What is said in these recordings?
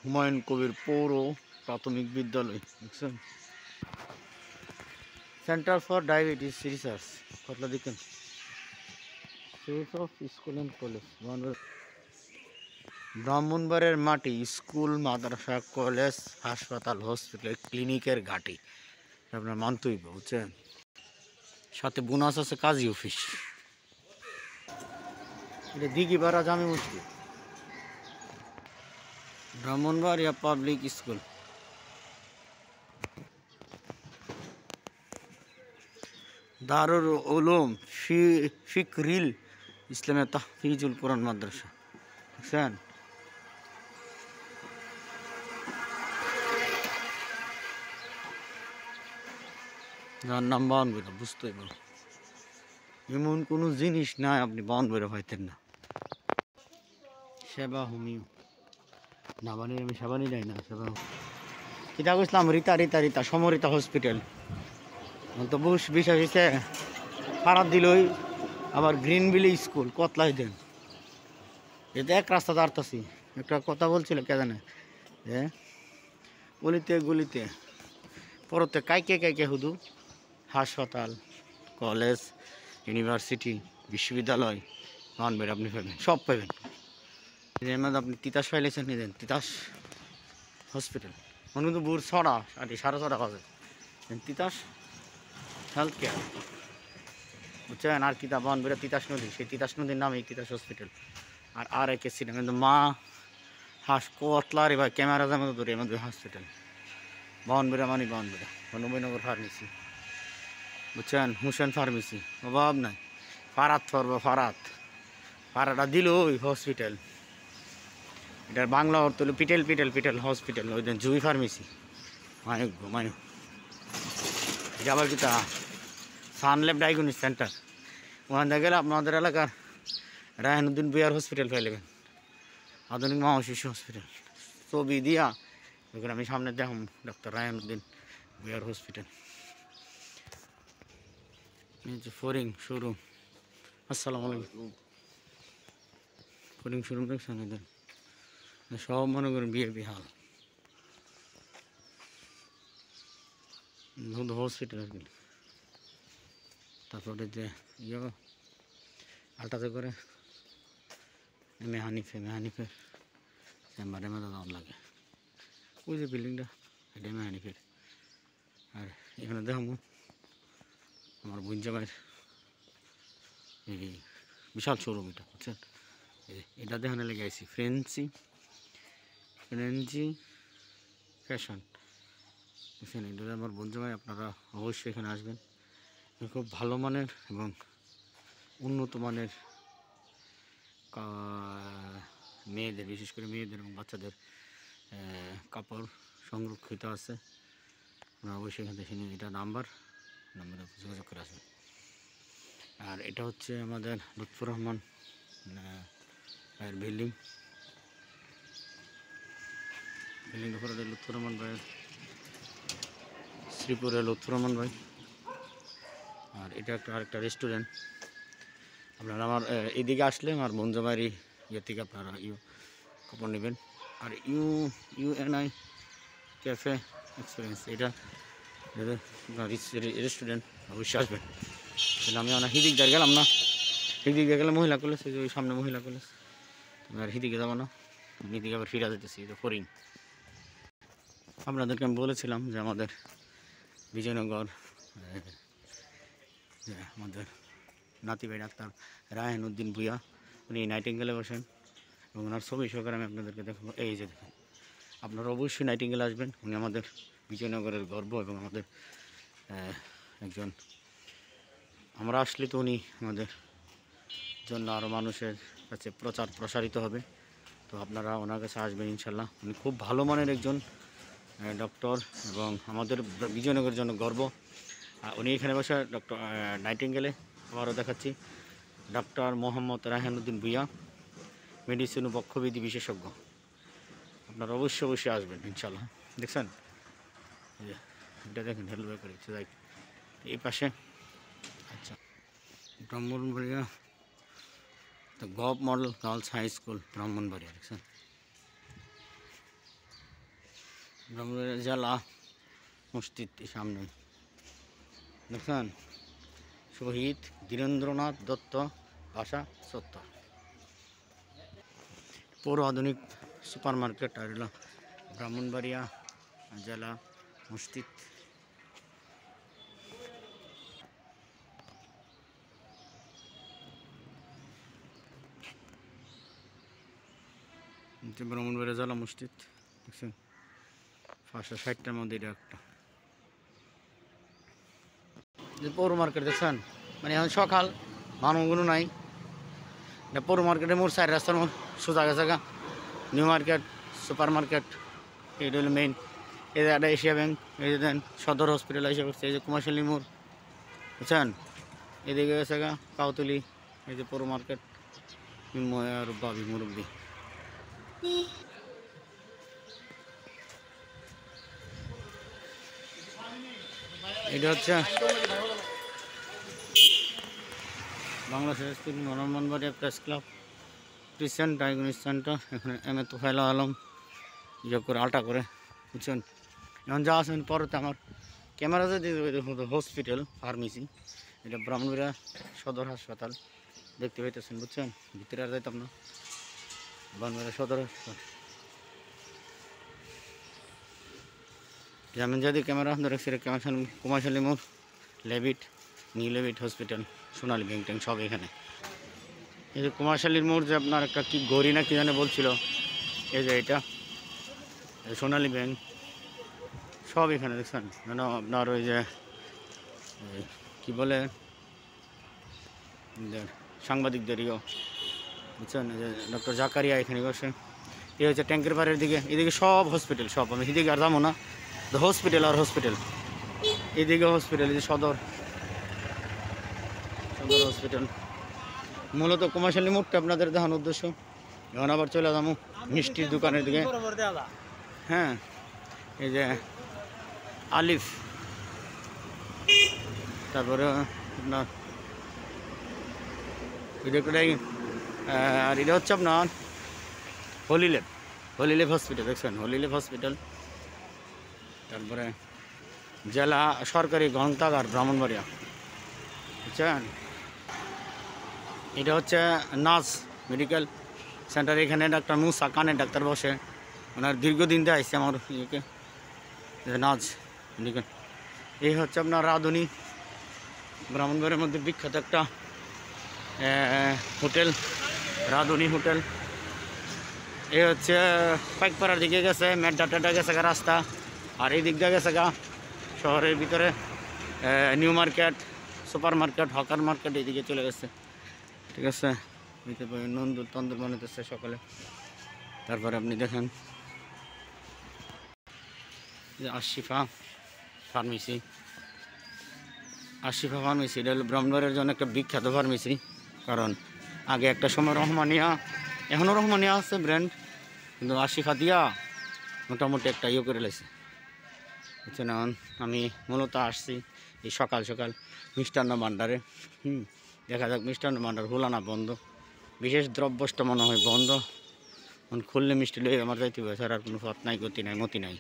হুমায়ুন কবির পৌর প্রাথমিক বিদ্যালয় দেখছেন। সেন্টার ফর ডায়াবেটিস রিসার্চ কতলা দেখেন। অফ স্কুল অ্যান্ড কলেজ ব্রাহ্মণবাড়িয়ার মাটি, স্কুল, মাদ্রাসা, কলেজ, হাসপাতাল, হসপিটাল, ক্লিনিকের ঘাটি আপনার মানতেই বুঝছেন। সাথে বোনাস আছে কাজী অফিস। এটা দিঘিপাড়া জামে মসজিদ, ব্রাহ্মণবাড়িয়া পাবলিক স্কুল। দারুল উলুম ফিকরিল ইসলামে তাহফিজুল কোরআন মাদ্রাসা দেখছেন। যার নাম বাউনবইরা, বুঝতেই পারো এমন কোনো জিনিস নাই আপনি বাউনবইরা পাইতেন না। সেবা হোমিও না বানি, আমি সেবানি যাই না। সেবা কিতা বুঝলাম, রীতা রীতা রীতা সমরিতা হসপিটাল তো বুস বিশ্বাস হয়েছে খারাপ দিলই। আবার গ্রিন বিলি স্কুল কতলাই দেন, এটা এক রাস্তা দাঁড়তাছি। একটা কথা বলছিল কে জানে, হ্যাঁ গলিতে গলিতে পরতে কাইকে কাইকে হুদু হাসপাতাল, কলেজ, ইউনিভার্সিটি, বিশ্ববিদ্যালয় মানবেন আপনি পাবেন, সব পাবেন। এর মধ্যে আপনি তিতাস ফাইলেছেন নিলেন, তিতাস হসপিটাল মনে কিন্তু ভোর 6টা 6:30 বাজে তিতাস হেলথ কেয়ার বুঝছেন। আর কিতাব বানবেরা তিতাস নদী, সেই তিতাস নদীর নামেই তিতাস হসপিটাল। আর এক সিনেমা কিন্তু মা কতলারে ভাই ক্যামেরা জামা ধরে আমাদের হসপিটাল বাউনবেরা মানে বাউনবেরা হনুমানগর ফার্মেসি বুঝছেন, হুসেন ফার্মেসি অভাব নাই। ফারাত ফরব ফারাত, ফারাটা দিল ওই হসপিটাল। এটার বাংলা অর্থ হলো পিটেল পিটেল পিটেল হসপিটাল। ওই দিন জুই ফার্মেসি মায়ুক মায়ুক। এটা আবার কিতা সানল্যাব ডায়াগনস্টিক সেন্টার। ওখানে গেলে আপনাদের এলাকার রায়হানুদ্দিন ভূঁইয়ার হসপিটাল পেয়ে নেবেন, আধুনিক মা শিশু হসপিটাল। ছবি দিয়া ওখানে আমি সামনে দেখুন doctor Raihanuddin ভূঁইয়ার hospital. Foreign showroom, আসসালামু আলাইকুম। ফরিং শোরুম দেখছেন, এদের সব মনে করেন বিয়ে বিহাল হসপিটাল আর কি। তারপরে যে ইয়ে আলটাতে করে মেহানিফের চেম্বারে মধ্যে দাম লাগে। ওই যে বিল্ডিংটা এটা মেহানিফের। আর এখানে দেখো আমার বুঞ্জামাইয়ের এই বিশাল শোরুম এটা বুঝছেন। এটা দেখানে লেগে আছি ফ্রেঞ্চি ফ্যাশন বুঝছেন। এটা আমার বুঞ্জামাই, আপনারা অবশ্যই এখানে আসবেন। খুব ভালো মানের এবং উন্নত মানের মেয়েদের, বিশেষ করে মেয়েদের এবং বাচ্চাদের কাপড় সংরক্ষিত আছে। আপনারা অবশ্যই এখান থেকে নিয়ে, এটা নাম্বারে যোগাযোগ করে আসবেন। আর এটা হচ্ছে আমাদের লুৎফর রহমান ভাইয়ের বিল্ডিং উপরে লুৎফর রহমান ভাইয়ের, শ্রীপুরের লুৎফর রহমান ভাই। আর এটা একটা আরেকটা রেস্টুরেন্ট। আপনারা আমার এদিকে আসলে আমার বঞ্জবাড়ি ইয়ে থেকে আপনারা কাপড় নেবেন। আর ইউএনআই ক্যাফে এক্সপিরিয়েন্স, এটা রেস্টুরেন্ট অবশ্যই আসবেন। তাহলে আমি অনেক হিদিক দিয়ে গেলাম না, হিদিক দিয়ে গেলে মহিলা কলেজ, ওই সামনে মহিলা কলেজ। আর হিদিকে যাবো না, হিদিকে আবার ফিরে যেতেছি ফরিং। আপনাদেরকে আমি বলেছিলাম যে আমাদের বিজয়নগর যে আমাদের নাতিভাই ডাক্তার রায়হানুদ্দিন ভূঁইয়া, উনি নাইটিঙ্গেলে বসেন এবং ওনার ছবি সহকারে আমি আপনাদেরকে দেখাবো। এই যে দেখেন, আপনারা অবশ্যই নাইটিঙ্গেলে আসবেন। উনি আমাদের বিজয়নগরের গর্ব এবং আমাদের একজন, আমরা আসলে তো উনি আমাদের জন্য আরও মানুষের কাছে প্রচার প্রসারিত হবে। তো আপনারা ওনার কাছে আসবেন ইনশাল্লাহ। উনি খুব ভালো মানের একজন ডক্টর এবং আমাদের বিজয়নগরের জন্য গর্ব। উনি এখানে বসে ডক্টর নাইটিঙ্গেলে আবারও দেখাচ্ছি ডক্টর মোহাম্মদ রায়হানুদ্দিন ভূঁইয়া, মেডিসিন ও বক্ষবিধি বিশেষজ্ঞ। আপনারা অবশ্যই আসবেন ইনশাল্লাহ। দেখছেন এটা দেখেন, হেলবে করে এই পাশে। আচ্ছা, Brahmanbaria gov model girls high school Brahmanbaria দেখছেন। ব্রাহ্মণবাড়িয়া জেলা মসজিদ সামনে দেখছেন, শহীদ ধীরেন্দ্রনাথ দত্ত ভাষা চত্বর, পৌর আধুনিক সুপার মার্কেট আর হলো ব্রাহ্মণবাড়িয়া জেলা মসজিদ। ব্রাহ্মণবাড়িয়া জেলা মসজিদ দেখছেন, 560টার মধ্যে এটা একটা। পৌর মার্কেট দেখছেন, মানে এখন সকাল মানুষগুলো নাই। এটা পৌর মার্কেটের মোড় 4 রাস্তার মোড় সোজা গেছে গা নিউ মার্কেট সুপার মার্কেট, এটা হলো মেইন। এই যে একটা এশিয়া ব্যাংক, এই যে দেন সদর হসপিটাল এসে করছে, এই যে কুমারশালী মোড় বুঝছেন, এদিকে গেছে গা কাউতলি, এই যে পৌর মার্কেট আর বাবি মুরব্বী। এটা হচ্ছে বাংলাদেশের Brahmanbaria press club, Christian diagnostic centre. এখানে এম.এ. তোফায়েল আলম ইয়ে করে আলটা করে বুঝছেন। এখন যা আছেন পরেতে আমার ক্যামেরাতে হসপিটাল ফার্মেসি, এটা ব্রাহ্মণবাড়িয়া সদর হাসপাতাল দেখতে পাইতেছেন বুঝছেন। ভিতরে আর যাইতাম না, ব্রাহ্মণবাড়িয়া সদর হাসপাতাল। যেমন যদি ক্যামেরা ধরে কুমারশালী মোড়, লেভিট, নিউ লেভিট হসপিটাল, সোনালী ব্যাংক ট্যাঙ্ক সব এখানে। এই যে কুমারশালীর মোড় যে আপনার একটা কি গড়ি না কি জানে বলছিল, এই যে এটা সোনালী ব্যাংক সব এখানে দেখছেন। যেন আপনার ওই যে কি বলে সাংবাদিকদেরও বুঝছেন, যে ডক্টর জাকারিয়া এখানে বসে। এই হচ্ছে ট্যাঙ্কের পাড়ের দিকে, এদিকে সব হসপিটাল, সব আমি এদিকে আর যাবো না, দ্য হসপিটাল আর হসপিটাল। এদিকে হসপিটাল, এই যে সদর হসপিটাল। মূলত কুমারশালী মোড়টা আপনাদের দেখানোর উদ্দেশ্য। এখন আবার চলে যাবো মিষ্টির দোকানের দিকে। হ্যাঁ, এই যে আলিফ, তারপরে আপনার আর এটা হচ্ছে আপনার হলিলেভ হসপিটাল দেখছেন, হলিলেভ হসপিটাল। তারপরে জেলা সরকারি গ্রন্থাগার ব্রাহ্মণবাড়িয়া বুঝছেন। এটা হচ্ছে নাজ মেডিকেল সেন্টার, এখানে ডাক্তার মুসা কানের ডাক্তার বসে, ওনার দীর্ঘদিন দিয়ে আসছে আমার ইয়েকে নাজ মেডিকেল। এই হচ্ছে আপনার রাঁধুনি, ব্রাহ্মণবাড়িয়ার মধ্যে বিখ্যাত একটা হোটেল, রাঁধুনি হোটেল। এই হচ্ছে পাইকপাড়ার দিকে গেছে, মেড্ডা গেছে গা রাস্তা, আর এই দিক দিয়ে গেছে গা শহরের ভিতরে new market, super market, hawker market, এইদিকে চলে গেছে ঠিক আছে। নন্দুর তন্দুর বানাতেছে সকালে। তারপরে আপনি দেখেন আশিফা ফার্মেসি, এটা হলো ব্রাহ্মণবাড়িয়ার জন্য একটা বিখ্যাত ফার্মেসি। কারণ আগে একটা সময় রহমানিয়া, এখনও রহমানিয়া আছে ব্র্যান্ড, কিন্তু আশিফা দিয়া মোটামুটি একটা ইয়ে করে লেছে বুঝছেন। এখন আমি মূলত আসছি এই সকাল সকাল মিষ্টান্ন ভাণ্ডারে। দেখা যাক মিষ্টান্ন ভাণ্ডার হলো না বন্ধ, বিশেষ দ্রব্যটা মনে হয় বন্ধ। এখন খুললে মিষ্টি লই আমার যাইতে হবে, স্যার আর কোনো পথ নাই, গতি নাই, মতি নাই।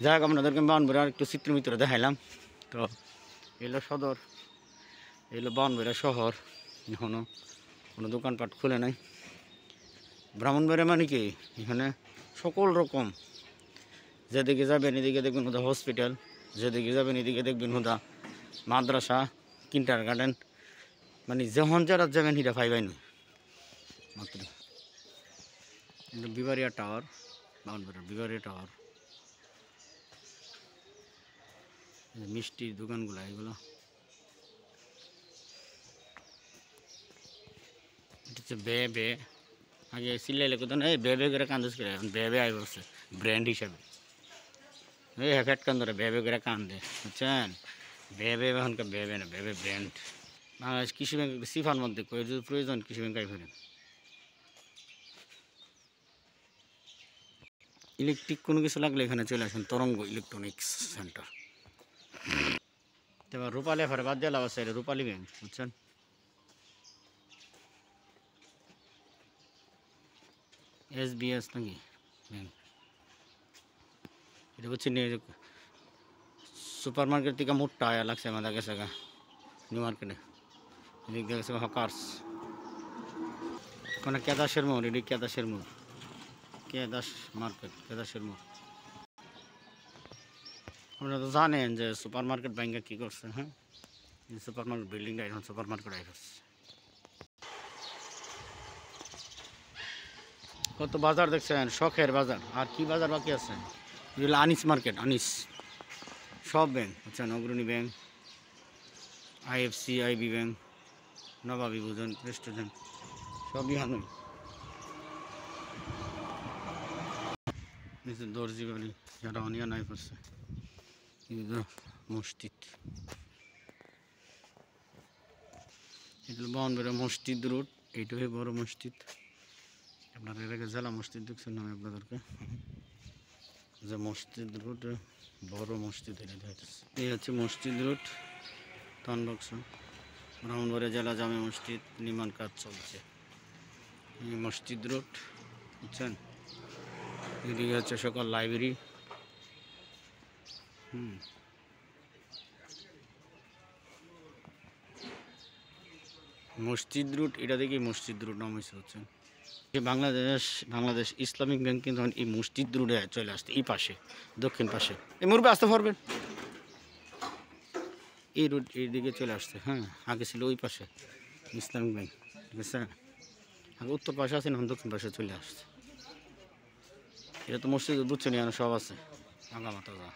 যাই হোক, আপনাদেরকে বাউনবাড়িয়া আর একটু চিত্র ভিতরে দেখাইলাম। তো এলো সদর, এলো বাউনবাড়িয়া শহর, এখনও কোনো দোকানপাট খুলে নাই। ব্রাহ্মণবাড়িয়া মানে কি, এখানে সকল রকম, যেদিকে যাবেন এদিকে দেখবেন হুদা হসপিটাল, যেদিকে যাবেন এদিকে দেখবেন হুদা মাদ্রাসা, কিন্টার গার্ডেন, মানে যখন যারা যাবেন সেটা পাইবাই নয় মাত্র। বিবারিয়া টাওয়ার, বাউনবাড়িয়া বিবারিয়া টাওয়ার, মিষ্টির দোকানগুলো এগুলো। এটা হচ্ছে বে আগে সিলাইলে কোথাও এই বে করে কান্দস করে, এখন বে আই বসছে ব্র্যান্ড হিসাবে। এই হ্যাফেট কান ধরে বে করে কান্দে বুঝছেন। এখনকার বে না, ব্র্যান্ড। বাংলাদেশ কৃষি ব্যাংক সিফার মধ্যে যদি প্রয়োজন কৃষি ব্যাংক আই ফেরেন। ইলেকট্রিক কোনো কিছু লাগলে এখানে চলে আসেন, তরঙ্গ ইলেকট্রনিক্স সেন্টার। এবার রূপালী ফের বাদ দিয়ে লাভ আছে, রূপালী ব্যাংক বুঝছেন। SBS নাকি ব্যাংক, এটা হচ্ছে সুপার মার্কেট থেকে মোটটা আয়া লাগছে আমাদের গেছে গা নিউ মার্কেটে এদিক দিয়ে গেছে হকার্স ওখানে কেদাসের মোড় এদিক কেদাসের মোড় কেদাস মার্কেট কেদাসের মোড় আপনারা তো জানেন যে সুপার মার্কেট ব্যাংকে কী করছে হ্যাঁ সুপার মার্কেট বিল্ডিংটা এখন সুপার মার্কেট আই করছে কত বাজার দেখছেন শখের বাজার আর কি বাজার বাকি আছে এগুলো আনিস মার্কেট আনিস সব ব্যাংক বুঝছেন অগ্রণী ব্যাংক আইএফসি আইবি ব্যাংক নবাবী ভোজন রেস্টুরেন্ট সবই হানুই দর্জি বাড়ি যারা অনিয়া নাই করছে মসজিদ এগুলো বাউন্ডারি মসজিদ রোড এইটাই বড় মসজিদ আপনারা এর আগে জেলা মসজিদ দেখছেন আমি আপনাদেরকে যে মসজিদ রোড বড় মসজিদ এটা দেখাইতেছে এই হচ্ছে মসজিদ রোড তানবক্স ব্রাহ্মণবাড়িয়া জেলা জামে মসজিদ নির্মাণ কাজ চলছে এই মসজিদ রোড বুঝছেন এদিকে হচ্ছে সকল লাইব্রেরি মসজিদ রুট এটা দেখি মসজিদ রুট নাম হচ্ছে বাংলাদেশ ইসলামিক ব্যাংক কিন্তু এই মসজিদ রুটে চলে আসছে এই পাশে দক্ষিণ পাশে এই মুরব্বী আসতে পারবেন এই রুট এইদিকে চলে আসছে হ্যাঁ আগে ছিল ওই পাশে ইসলামিক ব্যাংক ঠিক আছে আগে উত্তর পাশে আছে এখন দক্ষিণ পাশে চলে আসছে এটা তো মসজিদ বুঝছেন এখানে সব আছে আগা মাথা যা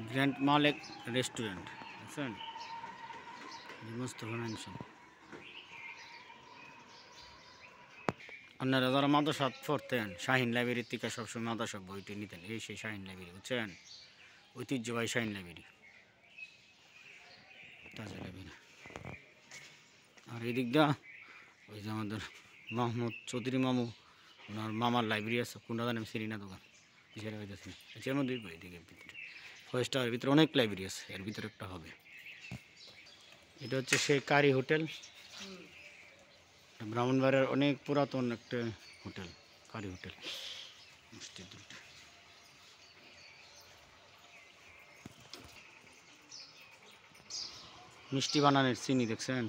গ্র্যান্ড মালেক রেস্টুরেন্ট বুঝছেন মস্ত ফাইন্যান্সিয়াল আপনারা যারা মাদ্রাসা পড়তেন শাহিন লাইব্রেরির থেকে সবসময় মাদ্রাসা বইটি নিতেন এই সেই শাহিন লাইব্রেরি বুঝছেন ঐতিহ্যবাহী শাহিন লাইব্রেরি তাজা লাইব্রেরি আর এই দিকটা ওই যে আমাদের মোহাম্মদ চৌধুরী মামু ওনার মামার লাইব্রেরি আছে কোনটা জানেন সিরিনা দোকান সেটা হইতেছে এর মধ্যে এদিকে ভিতরে ফরেস্ট টাওয়ারের ভিতরে অনেক লাইব্রেরি আছে এর ভিতরে একটা হবে এটা হচ্ছে সেই কারি হোটেল ব্রাহ্মণবাড়িয়ার অনেক পুরাতন একটা হোটেল কারি হোটেল মিষ্টি বানানোর চিনি দেখছেন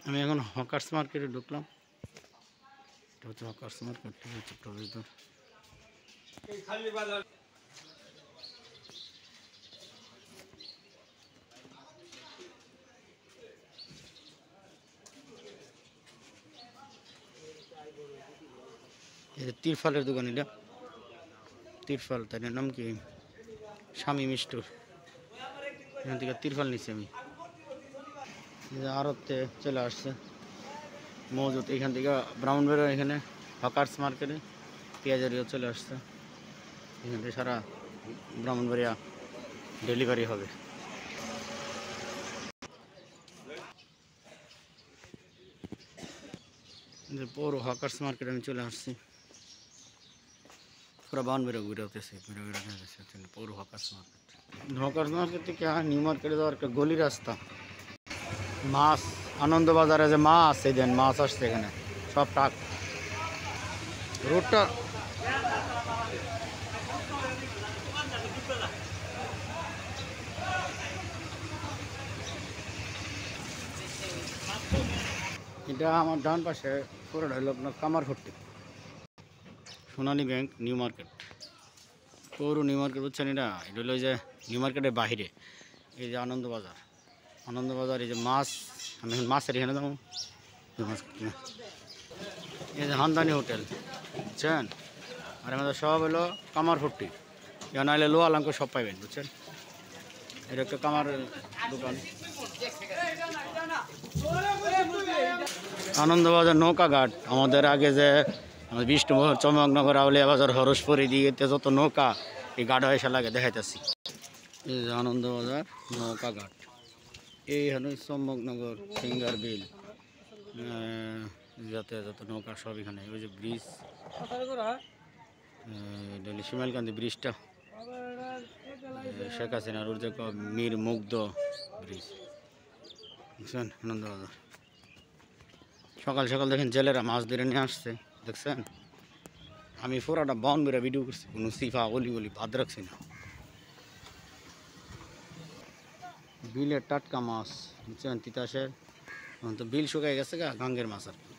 আমি এখন হকার্স মার্কেটে ঢুকলাম এটা হচ্ছে হকার্স মার্কেট হচ্ছে প্রবেশদ্বার এটা তিরফালের দোকান এটা তিরফাল তাই নাম কি স্বামী মিষ্টুর এখান থেকে তিরফাল নিচ্ছি আমি আরতে চলে আসছে মজুদ এখান থেকে ব্রাউনবাড়িয়া এখানে হকার্স মার্কেটে পেঁয়াজারিও চলে আসছে এখান থেকে সারা ব্রাহ্মণবাড়িয়া ডেলিভারি হবে পৌর হকার্স মার্কেট আমি চলে আসছি পুরো ব্রাহ্মণবাড়িয়া ঘুরে হতেছে পৌর হকার্স মার্কেট থেকে নিউ মার্কেটে যাওয়ার একটা গলি রাস্তা মাছ আনন্দবাজারে যে মাছ এই দেন মাছ আসছে এখানে সব টাক রোডটা এটা আমার ডান পাশে পুরোটা হলো আপনার কামারভট্টি সোনালী ব্যাংক নিউ মার্কেট পৌর নিউ মার্কেট বুঝছেন এটা এটা হলো যে নিউ মার্কেটের বাহিরে এই যে আনন্দবাজার এই যে মাছ আমি এখন মাছের এখানে যাবো মাছ এই যে হান্দানি হোটেল বুঝছেন আর আমাদের সব হলো কামারভট্টি যেন নাহলে লো আলঙ্ক সব পাইবেন বুঝছেন এটা একটা কামার দোকান আনন্দবাজার নৌকাঘাট আমাদের আগে যে বিষ্ণুপুর চমকনগর আউলিয়া বাজার হরসপুরি দিয়ে যত নৌকা এই ঘাট এসে লাগে দেখাইতেছি এই যে আনন্দবাজার নৌকাঘাট এই হলো চম্বকনগর ফিঙ্গার বিল যাতে যত নৌকা সব এখানে ওই যে ব্রিজ শিমাইলকান্দি ব্রিজটা শেখ হাসিনার ওর যে মীর মুগ্ধ ব্রিজ বুঝছেন আনন্দবাজার সকাল সকাল দেখেন জেলেরা মাছ ধরে নিয়ে আসছে, দেখছেন? আমি পুরাটা বাউন্ডারি ভিডিও করছি, কোনো সিফা অলি গলি বাদ রাখছি না। বিলের টাটকা মাছ বুঝছেন, তিতাসের। এখন তো বিল শুকাই গেছে গা, গাঙ্গের মাছ আর কি।